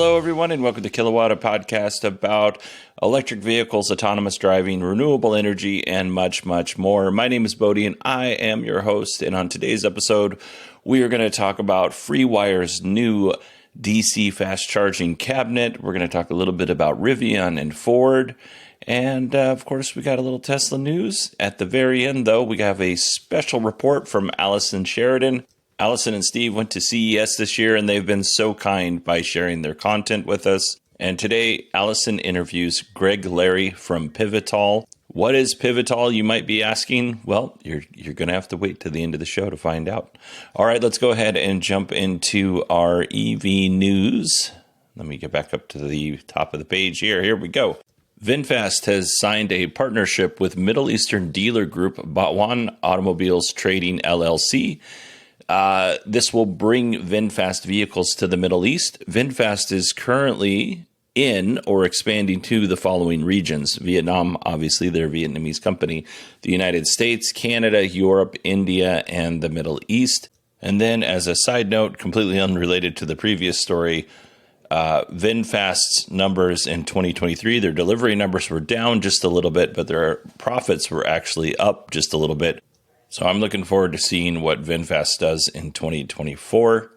Hello, everyone, and welcome to Kilowatt, a podcast about electric vehicles, autonomous driving, renewable energy, and much, much more. My name is Bodie, and I am your host. And on today's episode, we are going to talk about FreeWire's new DC fast charging cabinet. We're going to talk a little bit about Rivian and Ford. And, of course, we got a little Tesla news. At the very end, though, we have a special report from Allison Sheridan. Allison and Steve went to CES this year, and they've been so kind by sharing their content with us. And today, Allison interviews Greg Larry from PodFeetPivotal. What is PodFeetPivotal, you might be asking? Well, you're going to have to wait to the end of the show to find out. All right, let's go ahead and jump into our EV news. Let me get back up to the top of the page here. Here we go. VinFast has signed a partnership with Middle Eastern dealer group Batwan Automobiles Trading LLC. This will bring VinFast vehicles to the Middle East. VinFast is currently in or expanding to the following regions. Vietnam, obviously, they're a Vietnamese company. The United States, Canada, Europe, India, and the Middle East. And then, as a side note, completely unrelated to the previous story, VinFast's numbers in 2023, their delivery numbers were down just a little bit, but their profits were actually up just a little bit. So I'm looking forward to seeing what VinFast does in 2024.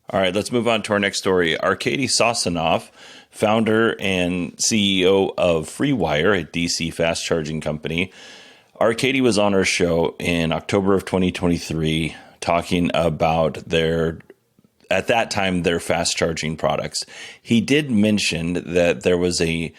All right, let's move on to our next story. Arkady Sosanoff, founder and CEO of FreeWire, a DC fast charging company. Arkady was on our show in October of 2023 talking about at that time, their fast charging products. He did mention that there was a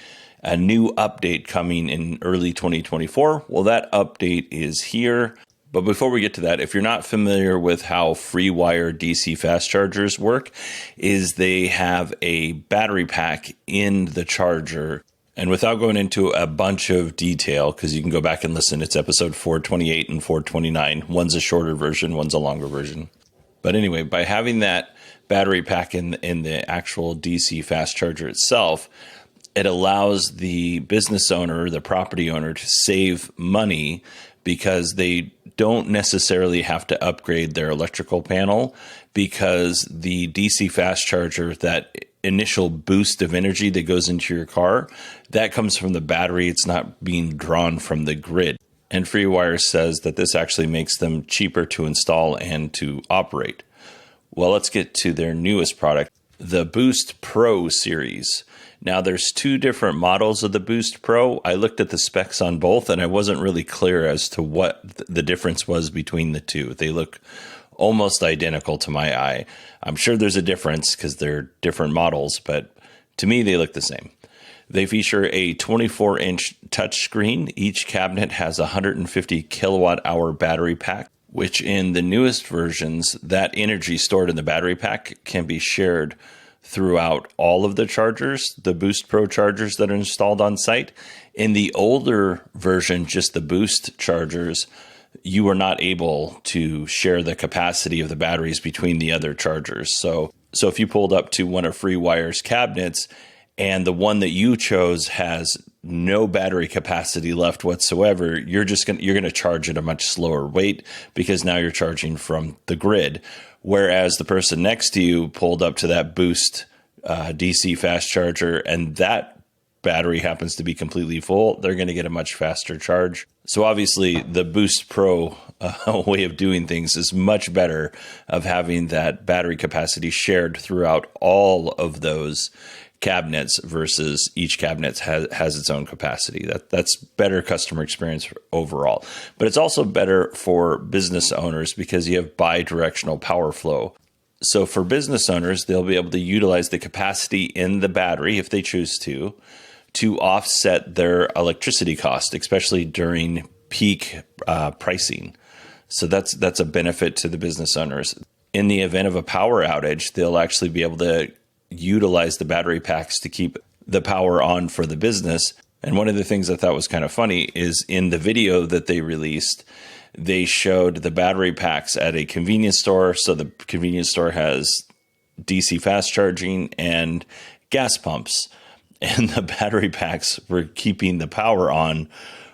new update coming in early 2024. Well, that update is here. But before we get to that, if you're not familiar with how FreeWire DC fast chargers work, is they have a battery pack in the charger. And without going into a bunch of detail, because you can go back and listen, it's episode 428 and 429. One's a shorter version, one's a longer version. But anyway, by having that battery pack in the actual DC fast charger itself, it allows the business owner, the property owner, to save money because they don't necessarily have to upgrade their electrical panel, because the DC fast charger, that initial boost of energy that goes into your car, that comes from the battery. It's not being drawn from the grid. And FreeWire says that this actually makes them cheaper to install and to operate. Well, let's get to their newest product, the Boost Pro series. Now, there's two different models of the Boost Pro. I looked at the specs on both, and I wasn't really clear as to what the difference was between the two. They look almost identical to my eye. I'm sure there's a difference because they're different models, but to me, they look the same. They feature a 24-inch touchscreen. Each cabinet has a 150 kilowatt-hour battery pack, which in the newest versions, that energy stored in the battery pack can be shared throughout all of the chargers, the Boost Pro chargers that are installed on site. In the older version, just the Boost chargers, you are not able to share the capacity of the batteries between the other chargers. So if you pulled up to one of FreeWire's cabinets and the one that you chose has no battery capacity left whatsoever, you're going to charge at a much slower rate because now you're charging from the grid. Whereas the person next to you pulled up to that Boost DC fast charger and that battery happens to be completely full, they're going to get a much faster charge. So obviously the Boost Pro way of doing things is much better, of having that battery capacity shared throughout all of those cabinets versus each cabinet has its own capacity. That's better customer experience overall. But it's also better for business owners because you have bi-directional power flow. So for business owners, they'll be able to utilize the capacity in the battery, if they choose to offset their electricity cost, especially during peak pricing. So that's a benefit to the business owners. In the event of a power outage, they'll actually be able to utilize the battery packs to keep the power on for the business. And one of the things I thought was kind of funny is in the video that they released, they showed the battery packs at a convenience store. So the convenience store has DC fast charging and gas pumps, and the battery packs were keeping the power on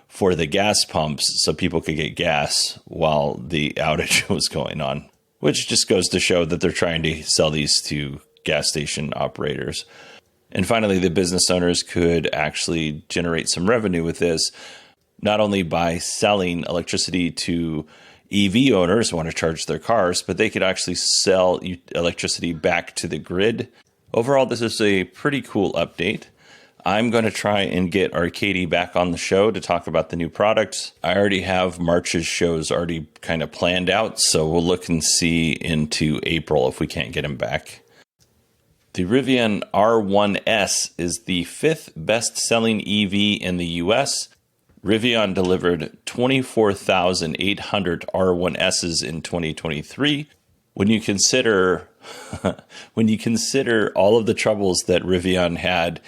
for the gas pumps so people could get gas while the outage was going on, which just goes to show that they're trying to sell these to gas station operators. And finally, the business owners could actually generate some revenue with this, not only by selling electricity to EV owners who want to charge their cars, but they could actually sell electricity back to the grid. Overall, this is a pretty cool update. I'm going to try and get Arcady back on the show to talk about the new products. I already have March's shows already kind of planned out, so we'll look and see into April if we can't get him back. The Rivian R1S is the 5th best-selling EV in the U.S. Rivian delivered 24,800 R1Ss in 2023. When you consider all of the troubles that Rivian had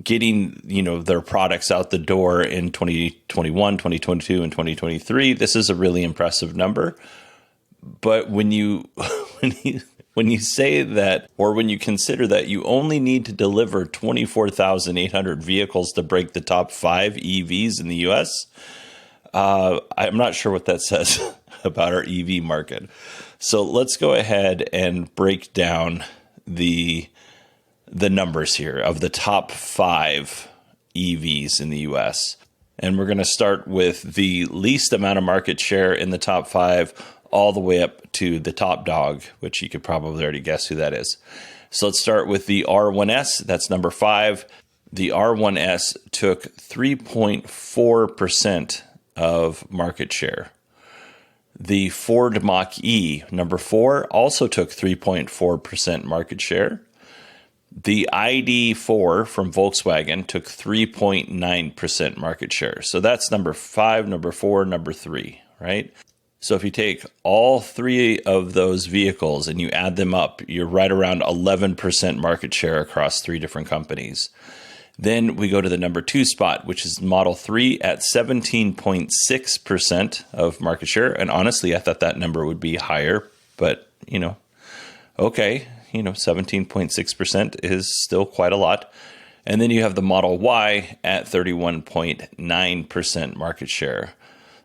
getting, their products out the door in 2021, 2022, and 2023, this is a really impressive number. But when you say that, or when you consider that you only need to deliver 24,800 vehicles to break the top 5 EVs in the U.S., I'm not sure what that says about our EV market. So let's go ahead and break down the numbers here of the top 5 EVs in the U.S. And we're going to start with the least amount of market share in the top 5 all the way up to the top dog, which you could probably already guess who that is. So let's start with the R1S. That's number 5. The R1S took 3.4% of market share. The Ford Mach-E, number 4, also took 3.4% market share. The ID.4 from Volkswagen took 3.9% market share. So that's number 5, number 4, number 3, right? So if you take all 3 of those vehicles and you add them up, you're right around 11% market share across 3 different companies. Then we go to the number 2 spot, which is Model 3 at 17.6% of market share. And honestly, I thought that number would be higher, but, okay, 17.6% is still quite a lot. And then you have the Model Y at 31.9% market share.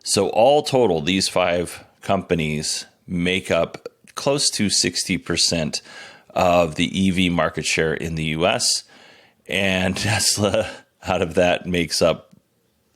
So all total, these 5 companies make up close to 60% of the EV market share in the US. And Tesla, out of that, makes up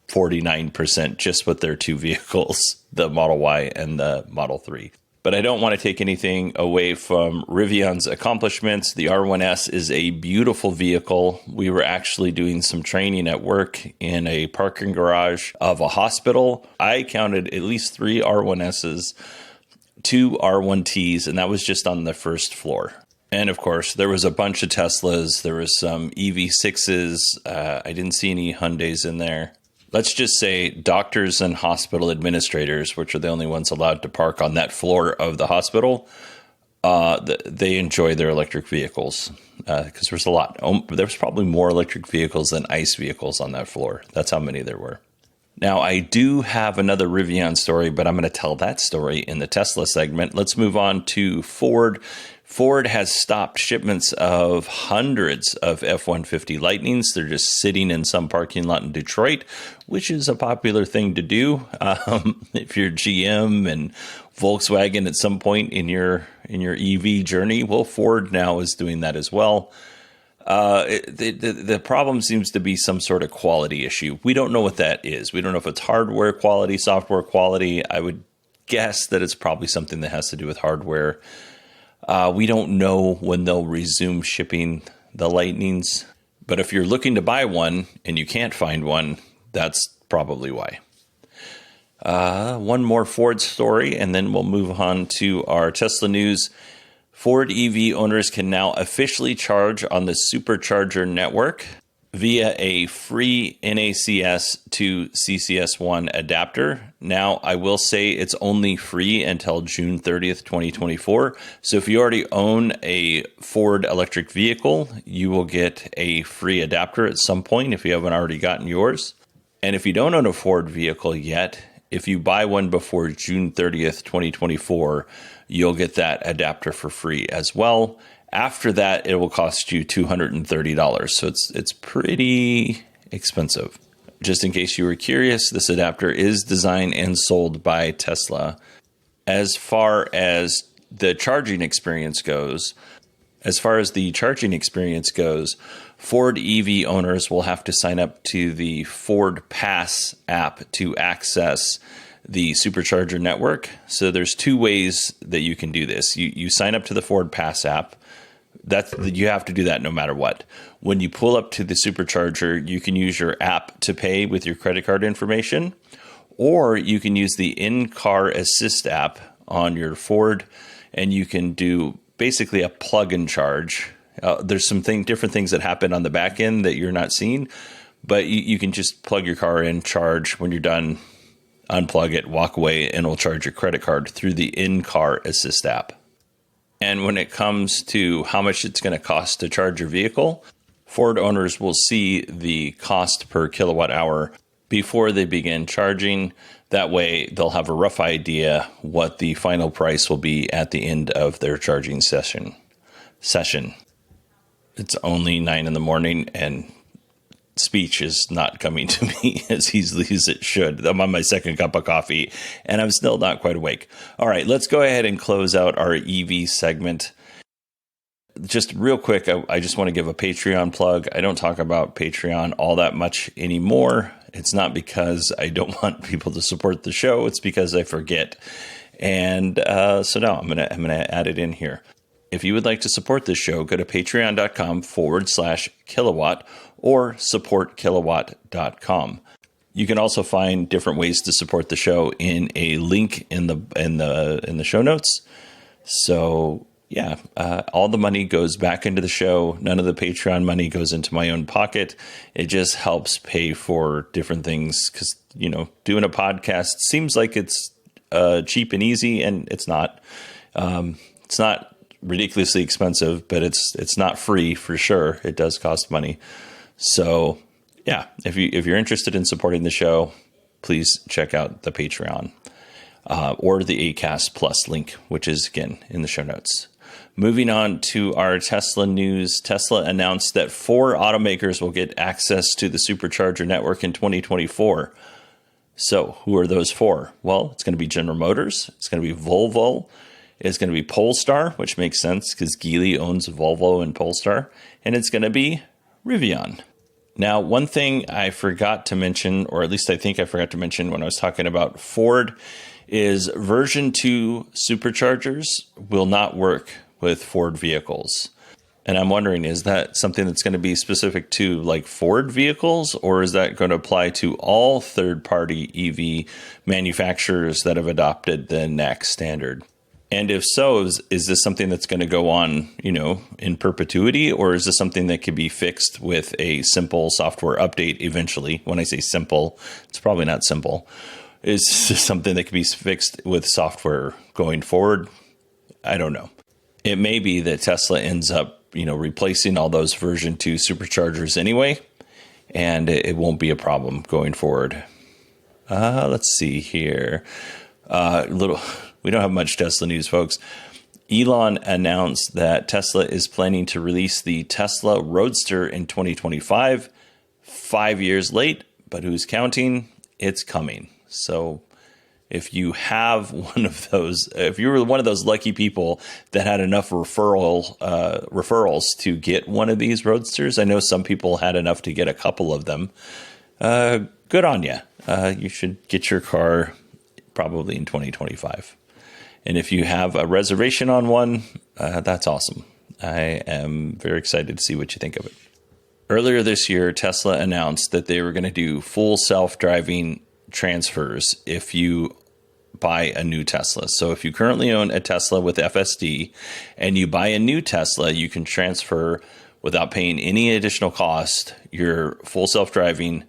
49% just with their 2 vehicles, the Model Y and the Model 3. But I don't want to take anything away from Rivian's accomplishments. The R1S is a beautiful vehicle. We were actually doing some training at work in a parking garage of a hospital. I counted at least 3 R1Ss, 2 R1Ts, and that was just on the first floor. And of course, there was a bunch of Teslas. There was some EV6s. I didn't see any Hyundais in there. Let's just say doctors and hospital administrators, which are the only ones allowed to park on that floor of the hospital, they enjoy their electric vehicles because there's a lot. There was probably more electric vehicles than ICE vehicles on that floor. That's how many there were. Now, I do have another Rivian story, but I'm going to tell that story in the Tesla segment. Let's move on to Ford. Ford has stopped shipments of hundreds of F-150 Lightnings. They're just sitting in some parking lot in Detroit, which is a popular thing to do. If you're GM and Volkswagen at some point in your EV journey, well, Ford now is doing that as well. The problem seems to be some sort of quality issue. We don't know what that is. We don't know if it's hardware quality, software quality. I would guess that it's probably something that has to do with hardware. We don't know when they'll resume shipping the Lightnings, but if you're looking to buy one and you can't find one, that's probably why. One more Ford story, and then we'll move on to our Tesla news. Ford EV owners can now officially charge on the SuperCharger network via a free NACS to CCS1 adapter. Now, I will say it's only free until June 30th, 2024. So if you already own a Ford electric vehicle, you will get a free adapter at some point if you haven't already gotten yours. And if you don't own a Ford vehicle yet, if you buy one before June 30th, 2024, you'll get that adapter for free as well. After that, it will cost you $230. So it's pretty expensive. Just in case you were curious, this adapter is designed and sold by Tesla. As far as the charging experience goes, As far as the charging experience goes, Ford EV owners will have to sign up to the Ford Pass app to access the SuperCharger network. So there's two ways that you can do this. You sign up to the Ford Pass app. You have to do that no matter what. When you pull up to the SuperCharger, you can use your app to pay with your credit card information, or you can use the in-car assist app on your Ford, and you can do basically a plug and charge. There's some different things that happen on the back end that you're not seeing, but you can just plug your car in, charge. When you're done, unplug it, walk away, and it'll charge your credit card through the in-car assist app. And when it comes to how much it's going to cost to charge your vehicle, Ford owners will see the cost per kilowatt hour before they begin charging. That way, they'll have a rough idea what the final price will be at the end of their charging session. It's only 9 in the morning, and speech is not coming to me as easily as it should. I'm on my second cup of coffee, and I'm still not quite awake. All right, let's go ahead and close out our EV segment. Just real quick, I just want to give a Patreon plug. I don't talk about Patreon all that much anymore. It's not because I don't want people to support the show. It's because I forget. And so now I'm gonna add it in here. If you would like to support this show, go to patreon.com/kilowatt or supportkilowatt.com. You can also find different ways to support the show in a link in the show notes. So yeah, all the money goes back into the show. None of the Patreon money goes into my own pocket. It just helps pay for different things because, doing a podcast seems like it's cheap and easy, and it's not. It's not ridiculously expensive, but it's not free for sure. It does cost money. So yeah, if you're interested in supporting the show, please check out the Patreon or the Acast Plus link, which is again in the show notes. Moving on to our Tesla news, Tesla announced that 4 automakers will get access to the SuperCharger network in 2024. So who are those 4? Well, it's going to be General Motors. It's going to be Volvo. It's going to be Polestar, which makes sense because Geely owns Volvo and Polestar. And it's going to be Rivian. Now, one thing I forgot to mention, or at least I think I forgot to mention when I was talking about Ford, is version 2 superchargers will not work with Ford vehicles. And I'm wondering, is that something that's going to be specific to like Ford vehicles, or is that going to apply to all third-party EV manufacturers that have adopted the NACS standard? And if so, is this something that's going to go on, in perpetuity, or is this something that could be fixed with a simple software update eventually? When I say simple, it's probably not simple. Is this something that could be fixed with software going forward? I don't know. It may be that Tesla ends up, replacing all those version 2 superchargers anyway, and it won't be a problem going forward. Let's see here. We don't have much Tesla news, folks. Elon announced that Tesla is planning to release the Tesla Roadster in 2025. 5 years late, but who's counting? It's coming. So if you have one of those, if you were one of those lucky people that had enough referrals to get one of these Roadsters, I know some people had enough to get a couple of them. Good on you. You should get your car probably in 2025. And if you have a reservation on one, that's awesome. I am very excited to see what you think of it. Earlier this year, Tesla announced that they were going to do full self-driving transfers if you buy a new Tesla. So if you currently own a Tesla with FSD and you buy a new Tesla, you can transfer without paying any additional cost your full self-driving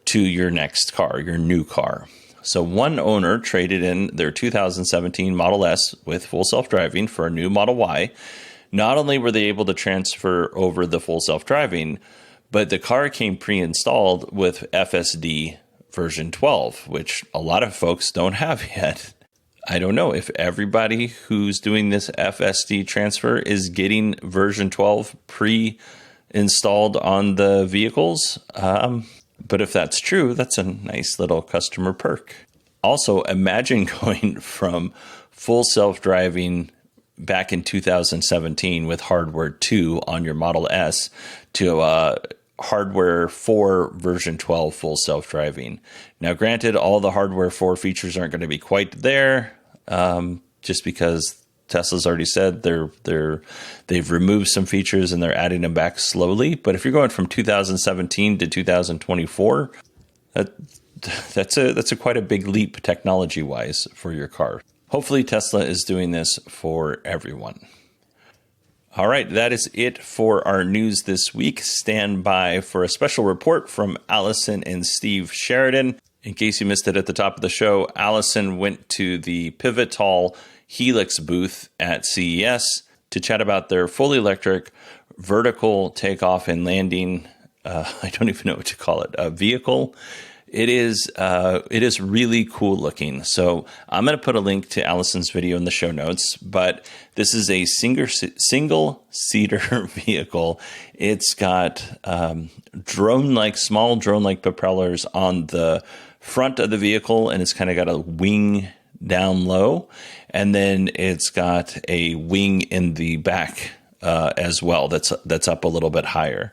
to your next car, your new car. So one owner traded in their 2017 Model S with full self-driving for a new Model Y. Not only were they able to transfer over the full self-driving, but the car came pre-installed with FSD version 12, which a lot of folks don't have yet. I don't know if everybody who's doing this FSD transfer is getting version 12 pre-installed on the vehicles. But if that's true, that's a nice little customer perk. Also, imagine going from full self-driving back in 2017 with hardware 2 on your Model S to hardware 4 version 12 full self-driving. Now, granted, all the hardware 4 features aren't going to be quite there, just because Tesla's already said they've removed some features and they're adding them back slowly. But if you're going from 2017 to 2024, that's a quite a big leap technology-wise for your car. Hopefully, Tesla is doing this for everyone. All right, that is it for our news this week. Stand by for a special report from Allison and Steve Sheridan. In case you missed it at the top of the show, Allison went to the PivoTal Helix booth at CES to chat about their fully electric vertical takeoff and landing. I don't even know what to call it. A vehicle. It is really cool looking. So I'm going to put a link to Allison's video in the show notes, but this is a single seater vehicle. It's got small drone-like propellers on the front of the vehicle, and it's kind of got a wing down low. And then it's got a wing in the back as well. That's up a little bit higher.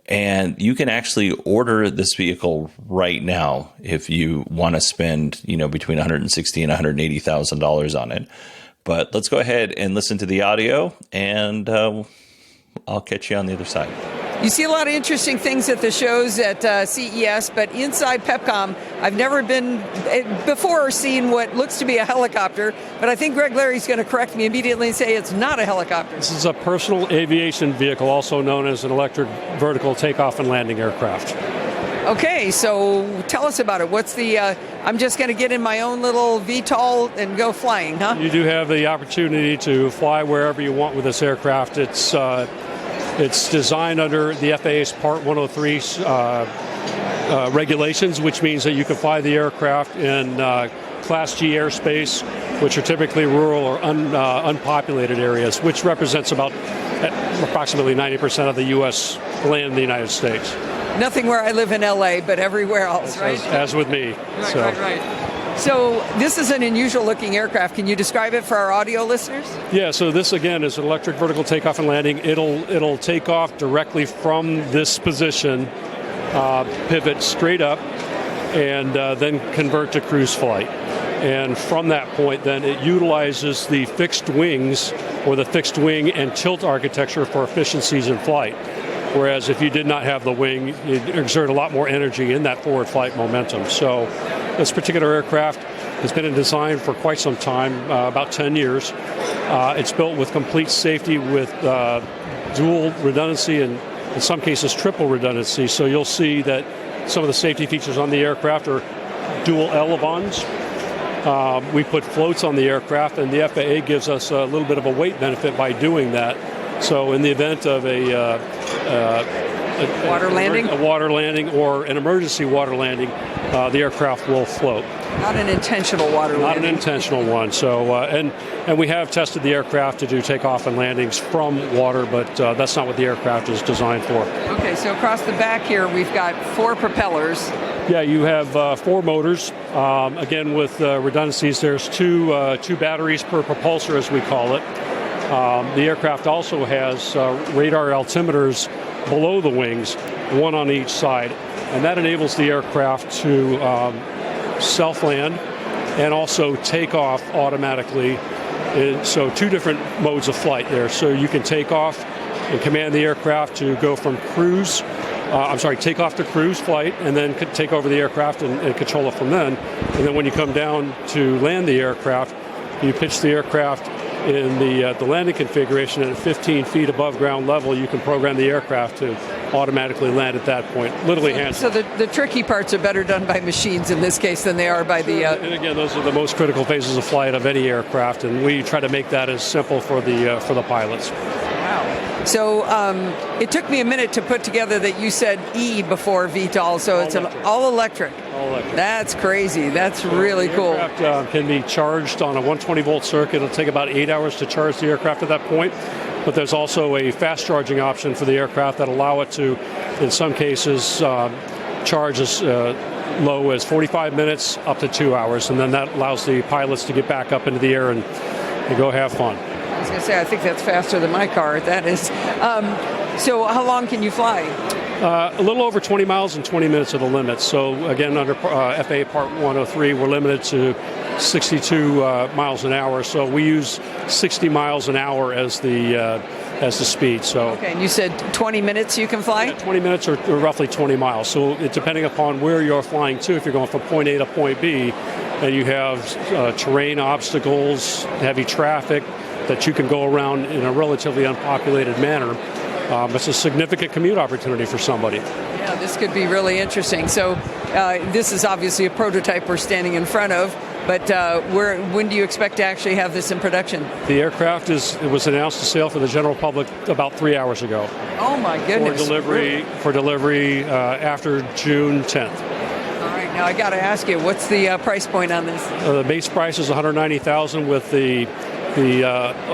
And you can actually order this vehicle right now if you want to spend, between $160,000 and $180,000 on it. But let's go ahead and listen to the audio, and I'll catch you on the other side. You see a lot of interesting things at the shows at CES, but inside Pepcom, I've never been before seen what looks to be a helicopter, but I think Greg Larry's going to correct me immediately and say it's not a helicopter. This is a personal aviation vehicle, also known as an electric vertical takeoff and landing aircraft. Okay, so tell us about it. What's the, I'm just going to get in my own little VTOL and go flying, huh? You do have the opportunity to fly wherever you want with this aircraft. It's designed under the FAA's Part 103 regulations, which means that you can fly the aircraft in Class G airspace, which are typically rural or unpopulated areas, which represents about approximately 90% of the U.S. land in the United States. Nothing where I live in L.A., but everywhere else, right? As with me. Right. So this is an unusual looking aircraft. Can you describe it for our audio listeners? Yeah, so this again is an electric vertical takeoff and landing. It'll take off directly from this position, pivot straight up, and then convert to cruise flight. And from that point, then it utilizes the fixed wings or the fixed wing and tilt architecture for efficiencies in flight. Whereas if you did not have the wing, you'd exert a lot more energy in that forward flight momentum. So this particular aircraft has been in design for quite some time, about 10 years. It's built with complete safety with dual redundancy and in some cases triple redundancy. So you'll see that some of the safety features on the aircraft are dual elevons. We put floats on the aircraft, and the FAA gives us a little bit of a weight benefit by doing that. So in the event of a water landing or an emergency water landing, the aircraft will float. Not an intentional water landing. Not an intentional one. So and we have tested the aircraft to do takeoff and landings from water, but that's not what the aircraft is designed for. Okay, so across the back here, we've got 4 propellers. Yeah, you have 4 motors. Again, with redundancies, there's two batteries per propulsor, as we call it. The aircraft also has radar altimeters below the wings, one on each side, and that enables the aircraft to self-land and also take off automatically. So 2 different modes of flight there. So you can take off and command the aircraft to go from take off to cruise flight, and then take over the aircraft and control it from then. And then when you come down to land the aircraft, you pitch the aircraft in the landing configuration, and at 15 feet above ground level, you can program the aircraft to automatically land at that point. Literally hands. So the tricky parts are better done by machines in this case than they are by the... And again, those are the most critical phases of flight of any aircraft, and we try to make that as simple for the pilots. Wow. So it took me a minute to put together that you said E before VTOL, so it's all electric. All electric. That's crazy. That's really cool. The aircraft can be charged on a 120-volt circuit. It'll take about 8 hours to charge the aircraft at that point. But there's also a fast charging option for the aircraft that allow it to, in some cases, charge as low as 45 minutes up to 2 hours. And then that allows the pilots to get back up into the air and go have fun. was going to say, I think that's faster than my car. That is. So how long can you fly? A little over 20 miles and 20 minutes are the limit. So again, under FAA Part 103, we're limited to 62 miles an hour. So we use 60 miles an hour as the speed. So okay, and you said 20 minutes you can fly? Yeah, 20 minutes or roughly 20 miles. So it, depending upon where you're flying to, if you're going from point A to point B, and you have terrain obstacles, heavy traffic that you can go around in a relatively unpopulated manner, it's a significant commute opportunity for somebody. Yeah, this could be really interesting. So this is obviously a prototype we're standing in front of, but when do you expect to actually have this in production? The aircraft was announced to sale for the general public about 3 hours ago. Oh my goodness. For delivery after June 10th. All right, now I got to ask you, what's the price point on this? The base price is $190,000 with the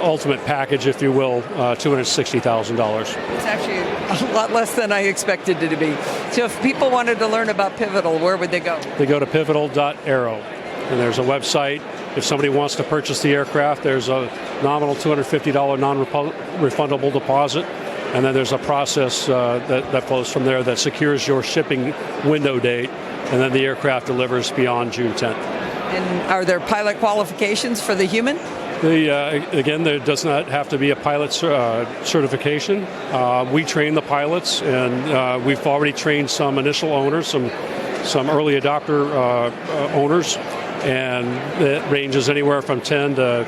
ultimate package, if you will, $260,000. It's actually a lot less than I expected it to be. So if people wanted to learn about Pivotal, where would they go? They go to pivotal.aero, and there's a website. If somebody wants to purchase the aircraft, there's a nominal $250 non-refundable deposit, and then there's a process that flows from there that secures your shipping window date, and then the aircraft delivers beyond June 10th. And are there pilot qualifications for the human? Again, there does not have to be a pilot certification. We train the pilots, and we've already trained some initial owners, some early adopter owners, and it ranges anywhere from 10 to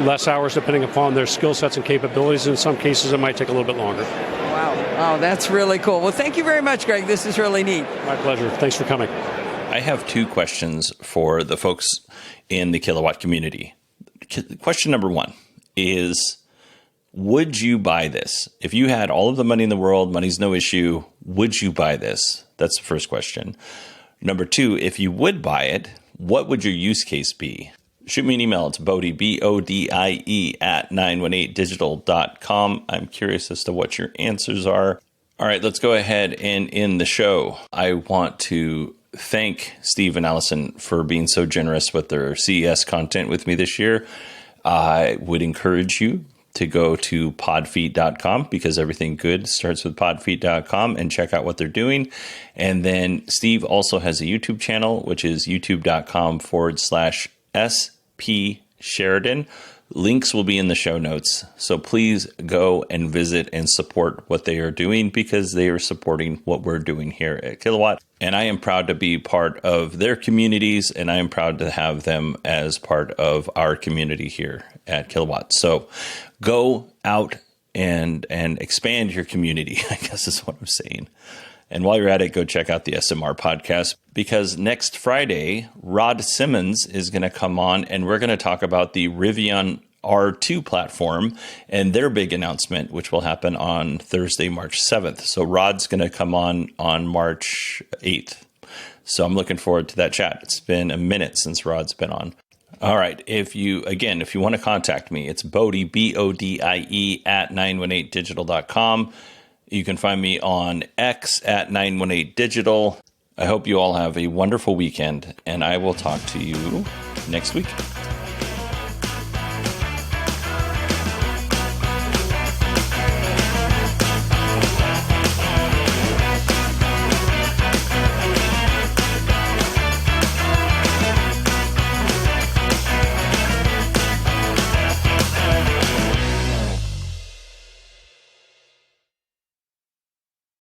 less hours depending upon their skill sets and capabilities. In some cases, it might take a little bit longer. Wow, that's really cool. Well, thank you very much, Greg. This is really neat. My pleasure. Thanks for coming. I have two questions for the folks in the Kilowatt community. Question number one is, would you buy this? If you had all of the money in the world, money's no issue, would you buy this? That's the first question. Number two, if you would buy it, what would your use case be? Shoot me an email. It's Bodie, BODIE at 918digital.com. I'm curious as to what your answers are. All right, let's go ahead and end the show. I want to thank Steve and Allison for being so generous with their CES content with me this year. I would encourage you to go to podfeet.com because everything good starts with podfeet.com and check out what they're doing. And then Steve also has a YouTube channel, which is youtube.com/SP Sheridan. Links will be in the show notes. So please go and visit and support what they are doing because they are supporting what we're doing here at Kilowatt. And I am proud to be part of their communities, and I am proud to have them as part of our community here at Kilowatt. So go out and expand your community, I guess is what I'm saying. And while you're at it, go check out the SMR podcast because next Friday, Rod Simmons is going to come on and we're going to talk about the Rivian R2 platform and their big announcement, which will happen on Thursday, March 7th. So Rod's going to come on March 8th. So I'm looking forward to that chat. It's been a minute since Rod's been on. All right. If you want to contact me, it's Bodie, BODIE at 918digital.com. You can find me on X at 918digital. I hope you all have a wonderful weekend, and I will talk to you next week.